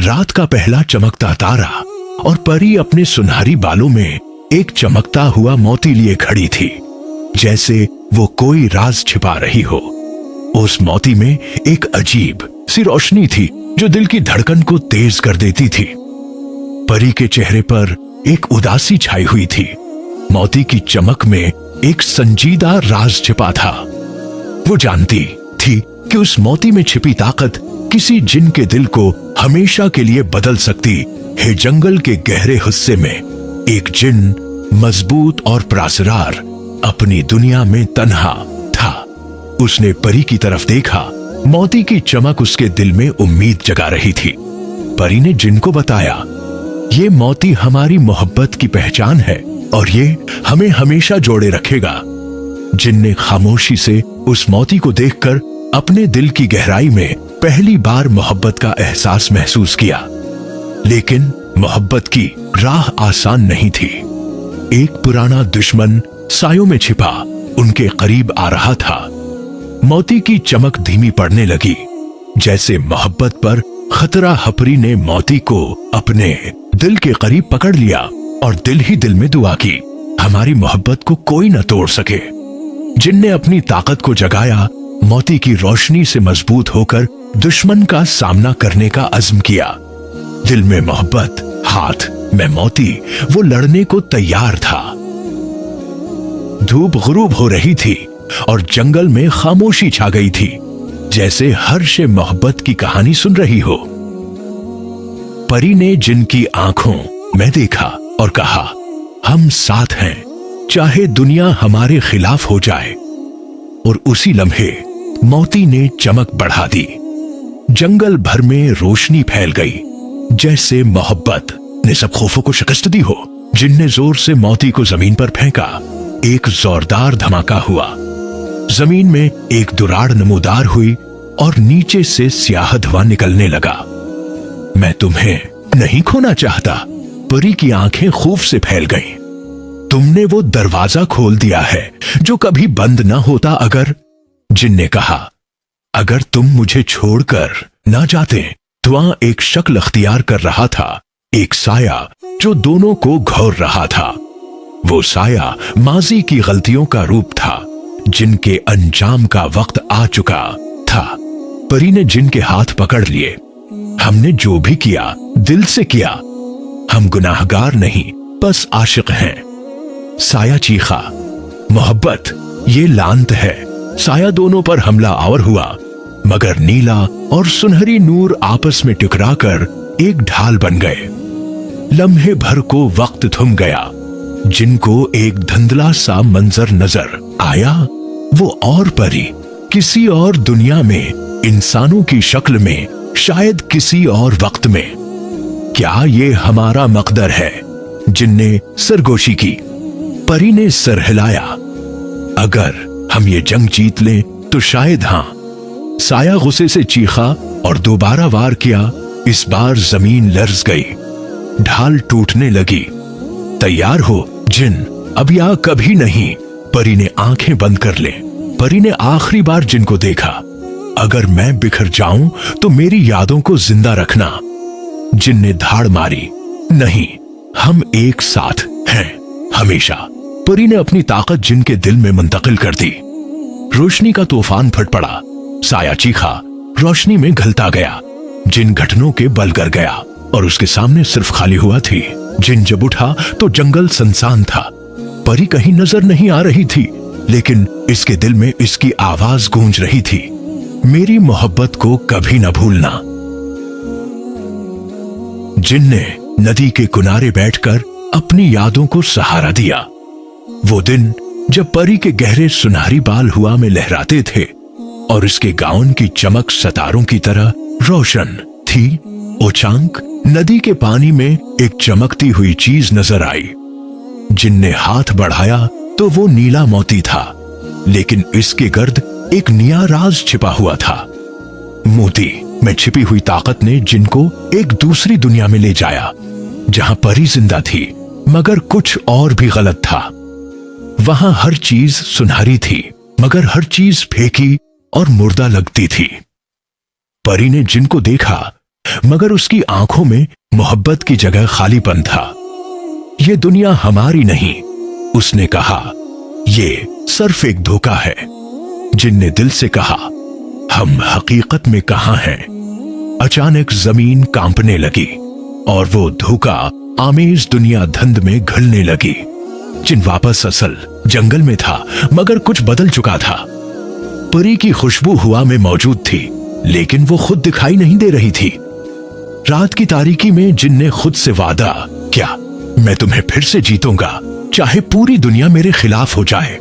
रात का पहला चमकता तारा और परी अपने सुनहरी बालों में एक चमकता हुआ मोती लिए खड़ी थी, जैसे वो कोई राज छिपा रही हो। उस मोती में एक अजीब सी रोशनी थी जो दिल की धड़कन को तेज कर देती थी। परी के चेहरे पर एक उदासी छाई हुई थी। मोती की चमक में एक संजीदा राज छिपा था। वो जानती थी कि उस मोती में छिपी ताकत किसी जिन के दिल को हमेशा के लिए बदल सकती है। जंगल के गहरे हिस्से में एक जिन मजबूत और प्रासरार अपनी दुनिया में तन्हा था। उसने परी की तरफ देखा। मोती की चमक उसके दिल में उम्मीद जगा रही थी। परी ने जिन को बताया, ये मोती हमारी मोहब्बत की पहचान है और ये हमें हमेशा जोड़े रखेगा। जिन ने खामोशी से उस मोती को देखकर अपने दिल की गहराई में पहली बार मोहब्बत का एहसास महसूस किया। लेकिन मोहब्बत की राह आसान नहीं थी। एक पुराना दुश्मन सायों में छिपा उनके करीब आ रहा था। मोती की चमक धीमी पड़ने लगी, जैसे मोहब्बत पर खतरा। हपरी ने मोती को अपने दिल के करीब पकड़ लिया और दिल ही दिल में दुआ की, हमारी मोहब्बत को कोई न तोड़ सके। जिन ने अपनी ताकत को जगाया, मोती की रोशनी से मजबूत होकर दुश्मन का सामना करने का अज़्म किया। दिल में मोहब्बत, हाथ में मोती, वो लड़ने को तैयार था। धूप गुरूब हो रही थी और जंगल में खामोशी छा गई थी, जैसे हर्ष मोहब्बत की कहानी सुन रही हो। परी ने जिनकी आंखों में देखा और कहा, हम साथ हैं, चाहे दुनिया हमारे खिलाफ हो जाए। और उसी लम्हे मोती ने चमक बढ़ा दी। जंगल भर में रोशनी फैल गई, जैसे मोहब्बत ने सब खौफों को शिकस्त दी हो। जिन ने जोर से मोती को जमीन पर फेंका। एक जोरदार धमाका हुआ। जमीन में एक दुराड़ नमूदार हुई और नीचे से स्याह धुआं निकलने लगा। मैं तुम्हें नहीं खोना चाहता। परी की आंखें खौफ से फैल गईं। तुमने वो दरवाजा खोल दिया है जो कभी बंद ना होता। अगर, जिन ने कहा, अगर तुम मुझे छोड़कर ना जाते। तो वहां एक शक्ल अख्तियार कर रहा था, एक साया जो दोनों को घोर रहा था। वो साया माजी की गलतियों का रूप था, जिनके अंजाम का वक्त आ चुका था। परी ने जिन के हाथ पकड़ लिए। हमने जो भी किया दिल से किया। हम गुनाहगार नहीं, बस आशिक हैं। साया चीखा, मोहब्बत ये लानत है। साया दोनों पर हमला आवर हुआ, मगर नीला और सुनहरी नूर आपस में टकराकर एक ढाल बन गए। लम्हे भर को वक्त थम गया। जिनको एक धुंधला सा मंजर नजर आया। वो और परी किसी और दुनिया में, इंसानों की शक्ल में, शायद किसी और वक्त में। क्या ये हमारा मकदर है? जिन ने सरगोशी की। परी ने सर हिलाया। अगर हम ये जंग जीत लें तो शायद हाँ। साया गुस्से से चीखा और दोबारा वार किया। इस बार जमीन लर्ज गई, ढाल टूटने लगी। तैयार हो जिन, अब या कभी नहीं। परी ने आंखें बंद कर ले। परी ने आखिरी बार जिन को देखा। अगर मैं बिखर जाऊं तो मेरी यादों को जिंदा रखना। जिन ने धाड़ मारी, नहीं, हम एक साथ हैं हमेशा। परी ने अपनी ताकत जिन के दिल में मुंतकिल कर दी। रोशनी का तूफान फट पड़ा। साया चीखा, रोशनी में घलता गया। जिन घटनों के बल गर गया और उसके सामने सिर्फ खाली हुआ थी। जिन जब उठा तो जंगल सुनसान था। परी कहीं नजर नहीं आ रही थी, लेकिन इसके दिल में इसकी आवाज गूंज रही थी, मेरी मोहब्बत को कभी न भूलना। जिन ने नदी के किनारे बैठकर अपनी यादों को सहारा दिया। वो दिन जब परी के गहरे सुनहरी बाल हुआ में लहराते थे और इसके गाउन की चमक सितारों की तरह रोशन थी। ओचांक नदी के पानी में एक चमकती हुई चीज नजर आई। जिनने हाथ बढ़ाया तो वो नीला मोती था, लेकिन इसके गर्द एक नया राज छिपा हुआ था। मोती में छिपी हुई ताकत ने जिनको एक दूसरी दुनिया में ले जाया, जहां परी जिंदा थी, मगर कुछ और भी गलत था। वहां हर चीज सुनहरी थी, मगर हर चीज फेंकी और मुर्दा लगती थी। परी ने जिनको देखा मगर उसकी आंखों में मोहब्बत की जगह खालीपन था। ये दुनिया हमारी नहीं, उसने कहा, ये सिर्फ एक धोखा है। जिन ने दिल से कहा, हम हकीकत में कहां हैं। अचानक जमीन कांपने लगी और वो धोखा आमेज दुनिया धंध में घुलने लगी। जिन वापस असल जंगल में था, मगर कुछ बदल चुका था। परी की खुशबू हवा में मौजूद थी, लेकिन वो खुद दिखाई नहीं दे रही थी। रात की तारीकी में जिन ने खुद से वादा किया, मैं तुम्हें फिर से जीतूंगा, चाहे पूरी दुनिया मेरे खिलाफ हो जाए।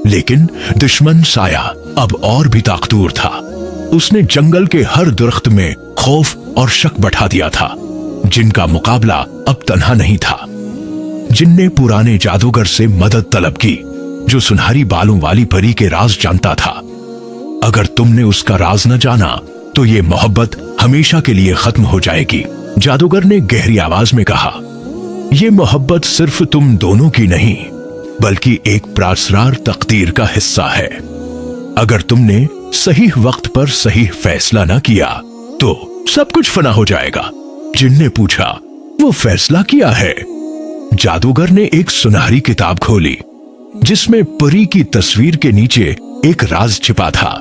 लेकिन दुश्मन साया अब और भी ताकतवर था। उसने जंगल के हर दरख्त में खौफ और शक बैठा दिया था। जिनका मुकाबला अब तन्हा नहीं था। जिन ने पुराने जादूगर से मदद तलब की, जो सुनहरी बालों वाली परी के राज जानता था। अगर तुमने उसका राज न जाना तो ये मोहब्बत हमेशा के लिए खत्म हो जाएगी, जादूगर ने गहरी आवाज में कहा। ये मोहब्बत सिर्फ तुम दोनों की नहीं, बल्कि एक प्रासरार तकदीर का हिस्सा है। अगर तुमने सही वक्त पर सही फैसला न किया तो सब कुछ फना हो जाएगा। जिन ने पूछा, वो फैसला किया है? जादूगर ने एक सुनहरी किताब खोली, जिसमें परी की तस्वीर के नीचे एक राज छिपा था।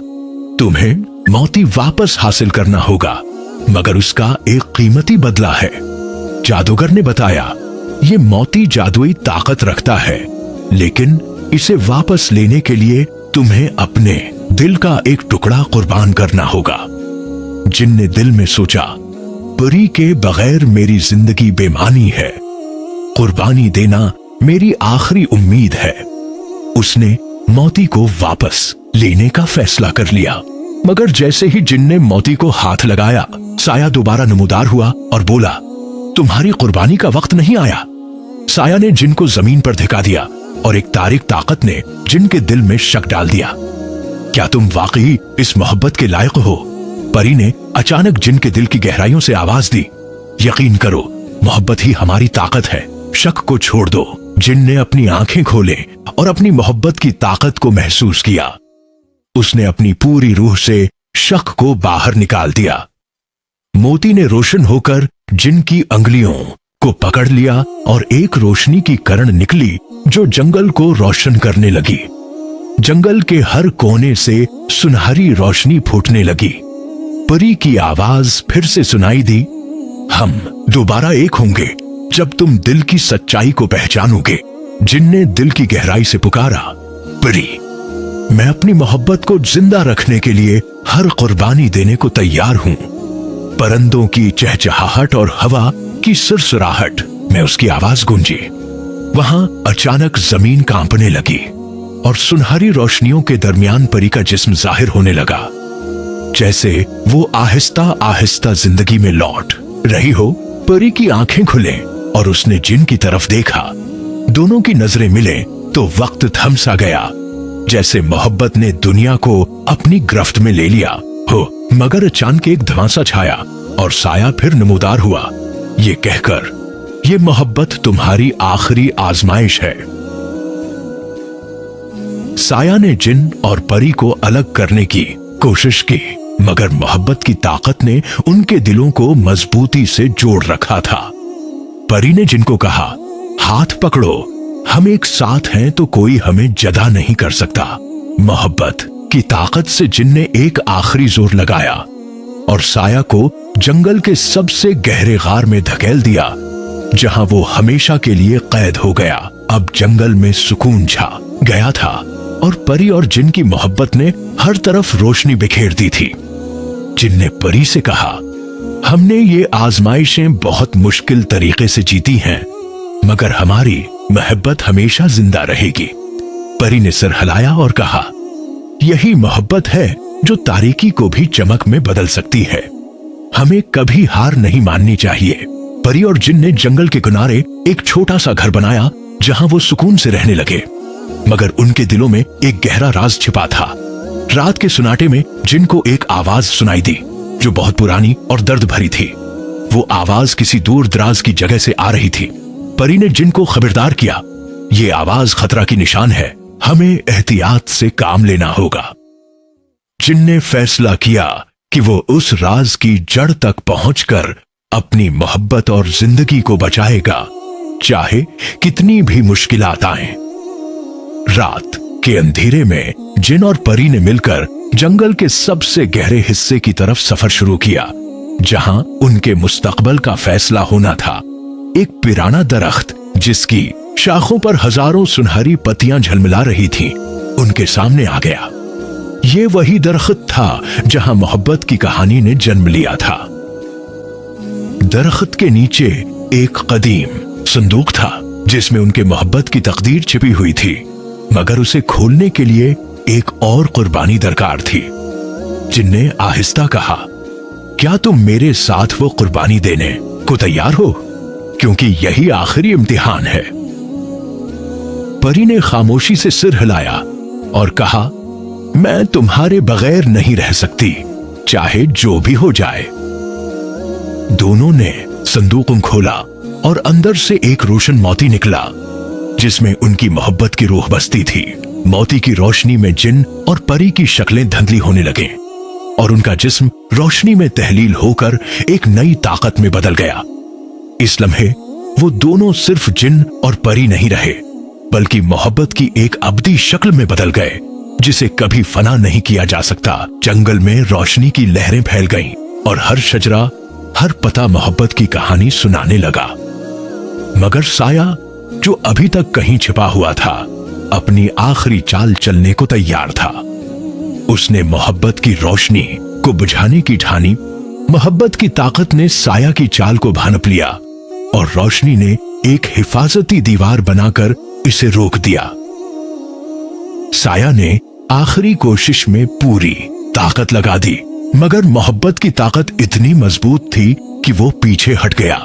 तुम्हें मोती वापस हासिल करना होगा, मगर उसका एक कीमती बदला है। जादूगर ने बताया, ये मोती जादुई ताकत रखता है, लेकिन इसे वापस लेने के लिए तुम्हें अपने दिल का एक टुकड़ा कुर्बान करना होगा। जिन ने दिल में सोचा, परी के बगैर मेरी जिंदगी बेमानी है, कुर्बानी देना मेरी आखिरी उम्मीद है। उसने मोती को वापस लेने का फैसला कर लिया, मगर जैसे ही जिन ने मोती को हाथ लगाया, साया दोबारा नमूदार हुआ और बोला, तुम्हारी कुर्बानी का वक्त नहीं आया। साया ने जिन को जमीन पर धिका दिया और एक तारिक ताकत ने जिन के दिल में शक डाल दिया। क्या तुम वाकई इस मोहब्बत के लायक हो? परी ने अचानक जिन के दिल की गहराइयों से आवाज दी, यकीन करो, मोहब्बत ही हमारी ताकत है, शक को छोड़ दो। जिन ने अपनी आंखें खोले और अपनी मोहब्बत की ताकत को महसूस किया। उसने अपनी पूरी रूह से शक को बाहर निकाल दिया। मोती ने रोशन होकर जिन की अंगुलियों को पकड़ लिया और एक रोशनी की किरण निकली जो जंगल को रोशन करने लगी। जंगल के हर कोने से सुनहरी रोशनी फूटने लगी। परी की आवाज फिर से सुनाई दी, हम दोबारा एक होंगे जब तुम दिल की सच्चाई को पहचानोगे। जिन ने दिल की गहराई से पुकारा, परी, मैं अपनी मोहब्बत को जिंदा रखने के लिए हर कुर्बानी देने को तैयार हूं। परिंदों की चहचहाहट और हवा की सुरसुराहट में उसकी आवाज गूंजी। वहां अचानक जमीन कांपने लगी और सुनहरी रोशनियों के दरमियान परी का जिस्म जाहिर होने लगा, जैसे वो आहिस्ता आहिस्ता जिंदगी में लौट रही हो। परी की आंखें खुले और उसने जिन की तरफ देखा। दोनों की नजरें मिले तो वक्त थम सा गया, जैसे मोहब्बत ने दुनिया को अपनी गिरफ्त में ले लिया हो। मगर अचानक एक धमासा छाया और साया फिर नमूदार हुआ, ये कहकर, ये मोहब्बत तुम्हारी आखिरी आजमाइश है। साया ने जिन और परी को अलग करने की कोशिश की, मगर मोहब्बत की ताकत ने उनके दिलों को मजबूती से जोड़ रखा था। परी ने जिन को कहा, हाथ पकड़ो, हम एक साथ हैं तो कोई हमें जदा नहीं कर सकता। मोहब्बत की ताकत से जिन ने एक आखिरी जोर लगाया और साया को जंगल के सबसे गहरे गार में धकेल दिया, जहां वो हमेशा के लिए कैद हो गया। अब जंगल में सुकून छा गया था और परी और जिन की मोहब्बत ने हर तरफ रोशनी बिखेर दी थी। जिन ने परी से कहा, हमने ये आजमाइशें बहुत मुश्किल तरीके से जीती हैं, मगर हमारी मोहब्बत हमेशा जिंदा रहेगी। परी ने सिर हिलाया और कहा, यही मोहब्बत है जो तारीकी को भी चमक में बदल सकती है। हमें कभी हार नहीं माननी चाहिए। परी और जिन ने जंगल के किनारे एक छोटा सा घर बनाया, जहां वो सुकून से रहने लगे। मगर उनके दिलों में एक गहरा राज छिपा था। रात के सुनाटे में जिन को एक आवाज सुनाई दी, जो बहुत पुरानी और दर्द भरी थी। वो आवाज किसी दूर दराज की जगह से आ रही थी। परी ने जिन को खबरदार किया, ये आवाज खतरा की निशान है, हमें एहतियात से काम लेना होगा। जिन ने फैसला किया कि वो उस राज की जड़ तक पहुंचकर अपनी मोहब्बत और जिंदगी को बचाएगा, चाहे कितनी भी मुश्किलात आएं। रात के अंधेरे में जिन और परी ने मिलकर जंगल के सबसे गहरे हिस्से की तरफ सफर शुरू किया, जहां उनके मुस्तकबल का फैसला होना था। एक पिराना दरख्त जिसकी शाखों पर हजारों सुनहरी पत्तियां झलमिला रही थीं, उनके सामने आ गया। ये वही दरख्त था जहां मोहब्बत की कहानी ने जन्म लिया था। दरख्त के नीचे एक कदीम संदूक था जिसमें उनके मोहब्बत की तकदीर छिपी हुई थी, मगर उसे खोलने के लिए एक और कुर्बानी दरकार थी। जिन्ने आहिस्ता कहा, क्या तुम मेरे साथ वो कुर्बानी देने को तैयार हो? क्योंकि यही आखिरी इम्तिहान है। परी ने खामोशी से सिर हिलाया और कहा, मैं तुम्हारे बगैर नहीं रह सकती, चाहे जो भी हो जाए। दोनों ने संदूक खोला और अंदर से एक रोशन मोती निकला जिसमें उनकी मोहब्बत की रूह बसती थी। मोती की रोशनी में जिन और परी की शक्लें धुंधली होने लगे और उनका जिस्म रोशनी में तहलील होकर एक नई ताकत में बदल गया। इस लम्हे वो दोनों सिर्फ जिन और परी नहीं रहे, बल्कि मोहब्बत की एक अबदी शक्ल में बदल गए जिसे कभी फना नहीं किया जा सकता। जंगल में रोशनी की लहरें फैल गईं और हर शजरा, हर पता मोहब्बत की कहानी सुनाने लगा। मगर साया, जो अभी तक कहीं छिपा हुआ था, अपनी आखिरी चाल चलने को तैयार था। उसने मोहब्बत की रोशनी को बुझाने की ठानी। मोहब्बत की ताकत ने साया की चाल को भांप लिया और रोशनी ने एक हिफाजती दीवार बनाकर इसे रोक दिया। साया ने आखिरी कोशिश में पूरी ताकत लगा दी, मगर मोहब्बत की ताकत इतनी मजबूत थी कि वो पीछे हट गया।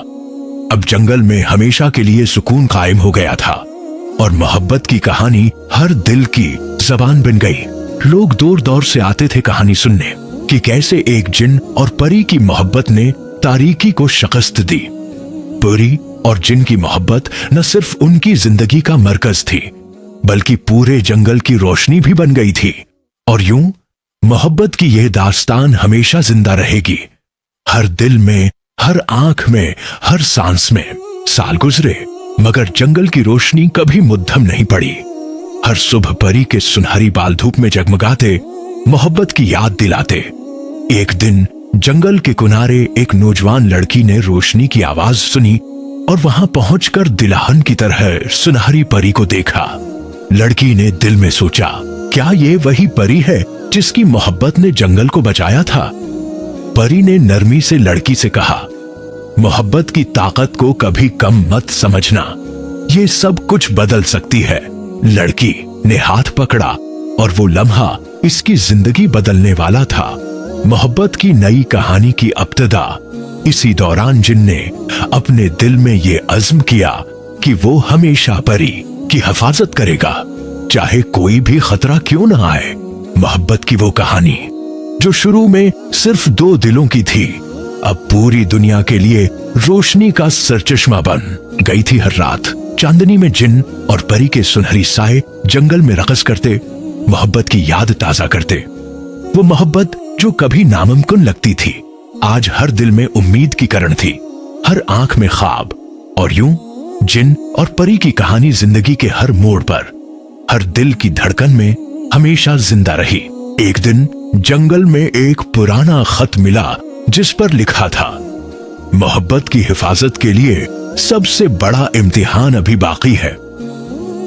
अब जंगल में हमेशा के लिए सुकून कायम हो गया था और मोहब्बत की कहानी हर दिल की जबान बन गई। लोग दूर दूर से आते थे कहानी सुनने कि कैसे एक जिन और परी की मोहब्बत ने तारीकी को शिकस्त दी। परी और जिन की मोहब्बत न सिर्फ उनकी जिंदगी का मरकज थी, बल्कि पूरे जंगल की रोशनी भी बन गई थी। और यूं मोहब्बत की यह दास्तान हमेशा जिंदा रहेगी, हर दिल में, हर आंख में, हर सांस में। साल गुजरे मगर जंगल की रोशनी कभी मुद्दम नहीं पड़ी। हर सुबह परी के सुनहरी बाल धूप में जगमगाते, मोहब्बत की याद दिलाते। एक दिन जंगल के किनारे एक नौजवान लड़की ने रोशनी की आवाज सुनी और वहां पहुंचकर दिलहन की तरह सुनहरी परी को देखा। लड़की ने दिल में सोचा, क्या ये वही परी है जिसकी मोहब्बत ने जंगल को बचाया था? परी ने नरमी से लड़की से कहा, मोहब्बत की ताकत को कभी कम मत समझना, ये सब कुछ बदल सकती है। लड़की ने हाथ पकड़ा और वो लम्हा इसकी जिंदगी बदलने वाला था। मोहब्बत की नई कहानी की इब्तिदा इसी दौरान जिन ने अपने दिल में ये अज़्म किया कि वो हमेशा परी की हिफाजत करेगा, चाहे कोई भी खतरा क्यों न आए। मोहब्बत की वो कहानी जो शुरू में सिर्फ दो दिलों की थी, अब पूरी दुनिया के लिए रोशनी का सरचश्मा बन गई थी। हर रात चांदनी में जिन और परी के सुनहरी साए जंगल में रक़स करते, मोहब्बत की याद ताजा करते। वो मोहब्बत जो कभी नामुमकिन लगती थी, आज हर दिल में उम्मीद की किरण थी, हर आंख में ख्वाब। और यूं जिन और परी की कहानी जिंदगी के हर मोड़ पर, हर दिल की धड़कन में हमेशा जिंदा रही। एक दिन जंगल में एक पुराना खत मिला जिस पर लिखा था, मोहब्बत की हिफाजत के लिए सबसे बड़ा इम्तिहान अभी बाकी है।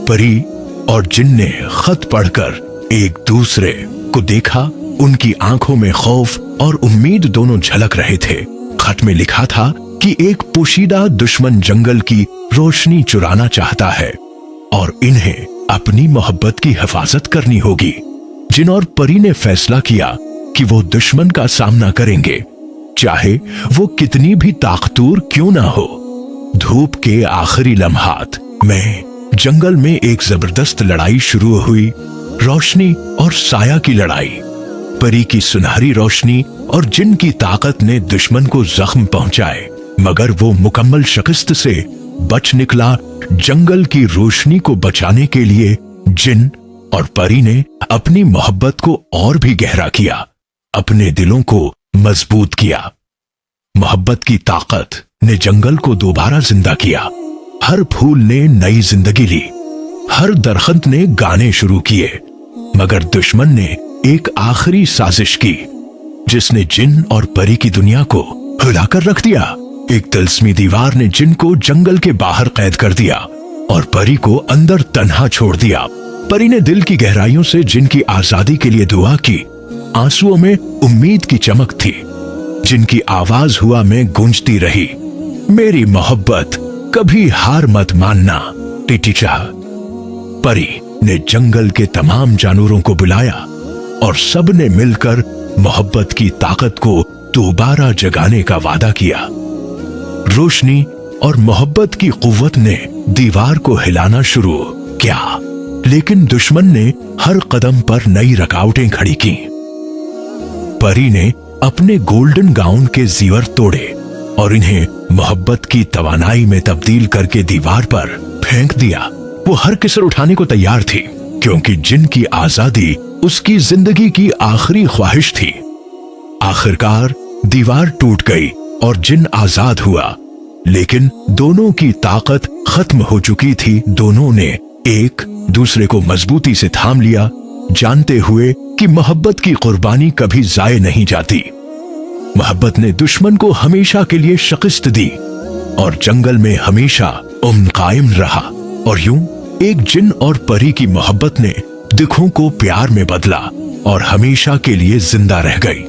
परी और जिन ने खत पढ़कर एक दूसरे को देखा। उनकी आंखों में खौफ और उम्मीद दोनों झलक रहे थे। खत में लिखा था कि एक पोशीदा दुश्मन जंगल की रोशनी चुराना चाहता है और इन्हें अपनी मोहब्बत की हिफाजत करनी होगी। जिन और परी ने फैसला किया कि वो दुश्मन का सामना करेंगे, चाहे वो कितनी भी ताकतवर क्यों ना हो। धूप के आखिरी लम्हात में जंगल में एक जबरदस्त लड़ाई शुरू हुई। रोशनी और साया की लड़ाई। परी की सुनहरी रोशनी और जिन की ताकत ने दुश्मन को जख्म पहुंचाए, मगर वो मुकम्मल शिकस्त से बच निकला। जंगल की रोशनी को बचाने के लिए जिन और परी ने अपनी मोहब्बत को और भी गहरा किया, अपने दिलों को मजबूत किया। मोहब्बत की ताकत ने जंगल को दोबारा जिंदा किया। हर फूल ने नई जिंदगी ली, हर दरख्त ने गाने शुरू किए। मगर दुश्मन ने एक आखिरी साजिश की, जिसने जिन और परी की दुनिया को हिलाकर रख दिया। एक तिलस्मी दीवार ने जिन को जंगल के बाहर कैद कर दिया और परी को अंदर तन्हा छोड़ दिया। परी ने दिल की गहराइयों से जिन की आजादी के लिए दुआ की। आंसुओं में उम्मीद की चमक थी, जिनकी आवाज हुआ में गूंजती रही, मेरी मोहब्बत कभी हार मत मानना टिटिचा। परी ने जंगल के तमाम जानवरों को बुलाया और सब ने मिलकर मोहब्बत की ताकत को दोबारा जगाने का वादा किया। रोशनी और मोहब्बत की कुव्वत ने दीवार को हिलाना शुरू किया, लेकिन दुश्मन ने हर कदम पर नई रुकावटें खड़ी की। परी ने अपने गोल्डन गाउन के जीवर तोड़े और इन्हें मोहब्बत की तवानाई में तब्दील करके दीवार पर फेंक दिया। वो हर किसर उठाने को तैयार थी, क्योंकि जिन की आजादी उसकी जिंदगी की आखिरी ख्वाहिश थी। आखिरकार दीवार टूट गई और जिन आजाद हुआ, लेकिन दोनों की ताकत खत्म हो चुकी थी। दोनों ने एक दूसरे को मजबूती से थाम लिया, जानते हुए कि मोहब्बत की कुर्बानी कभी जाए नहीं जाती। मोहब्बत ने दुश्मन को हमेशा के लिए शिकस्त दी और जंगल में हमेशा अमन कायम रहा। और यूं एक जिन और परी की मोहब्बत ने दुखों को प्यार में बदला और हमेशा के लिए जिंदा रह गई।